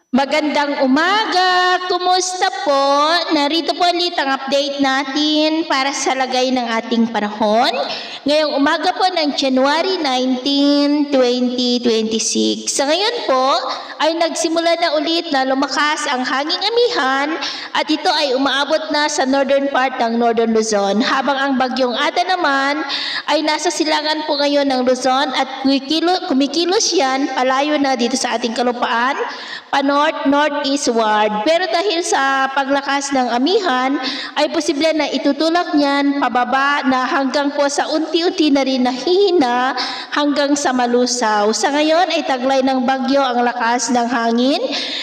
Magandang umaga! Kumusta po? Narito po ulit ang update natin para sa lagay ng ating panahon. Ngayong umaga po ng January 19, 2026. Sa ngayon po ay nagsimula na ulit na lumakas ang hanging amihan at ito ay umaabot na sa northern part ng Northern Luzon. Habang ang bagyong Ada naman ay nasa silangan po ngayon ng Luzon at kumikilos yan palayo na dito sa ating kalupaan pa-north-northeastward. Pero dahil sa paglakas ng amihan, ay posible na itutulak niyan pababa na hanggang po sa unti-unti na rin nahihina hanggang sa malusaw. Sa ngayon ay taglay ng bagyo ang lakas ng hangin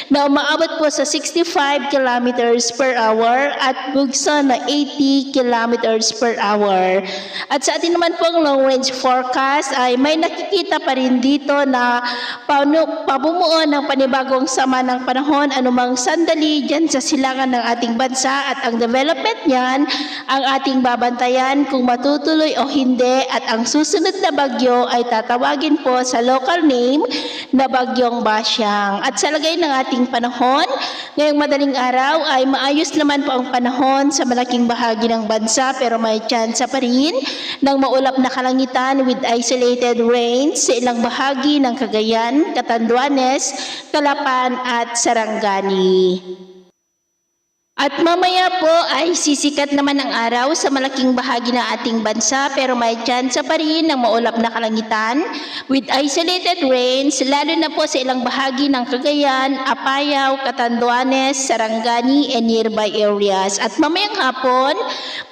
na umaabot po sa 65 kilometers per hour at bugso na 80 kilometers per hour. At sa atin naman pong long range forecast ay may nakikita pa rin dito na pabumuo ng panibagong sama ng panahon anumang sandali dyan sa silangan ng ating bansa at ang development niyan ang ating babantayan kung matutuloy o hindi at ang susunod na bagyo ay tatawagin po sa local name na Bagyong Basyang. At sa lagay ng ating panahon, ngayong madaling araw ay maayos naman po ang panahon sa malaking bahagi ng bansa pero may tsansa pa rin ng maulap na kalangitan with isolated rains sa ilang bahagi ng Cagayan, Catanduanes, Calapan at Sarangani. At mamaya po ay sisikat naman ang araw sa malaking bahagi ng ating bansa pero may tsansa pa rin ng maulap na kalangitan with isolated rains lalo na po sa ilang bahagi ng Cagayan, Apayao, Catanduanes, Sarangani and nearby areas. At mamayang hapon,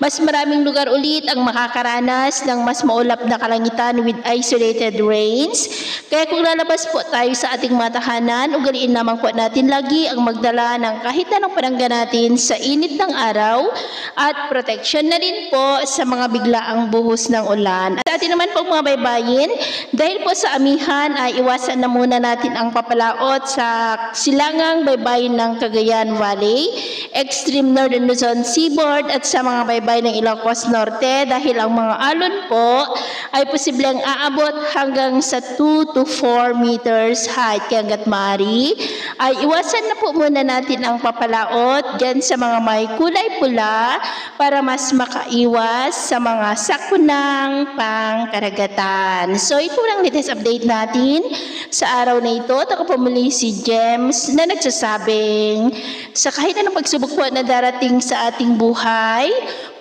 mas maraming lugar ulit ang makakaranas ng mas maulap na kalangitan with isolated rains. Kaya kung lalabas po tayo sa ating matahanan, ugaliin naman po natin lagi ang magdala ng kahit anong panangga natin sa init ng araw at protection na rin po sa mga biglaang buhos ng ulan. At sa atin naman po mga baybayin, dahil po sa amihan ay iwasan na muna natin ang papalaot sa silangang baybayin ng Cagayan Valley, extreme northern Luzon seaboard at sa mga baybayin ng Ilocos Norte dahil ang mga alon po ay posibleng aabot hanggang sa 2 to 4 meters height. Kaya hanggat maaari ay iwasan na po muna natin ang papalaot dyan sa mga may kulay pula para mas makaiwas sa mga sakunang pangkaragatan. So ito lang latest update natin sa araw na ito. Ako po muli si James na nagsasabing sa kahit anong pagsubok po na darating sa ating buhay,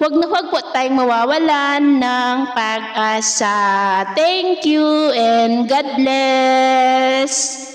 huwag po tayong mawawalan ng pag-asa. Thank you and God bless!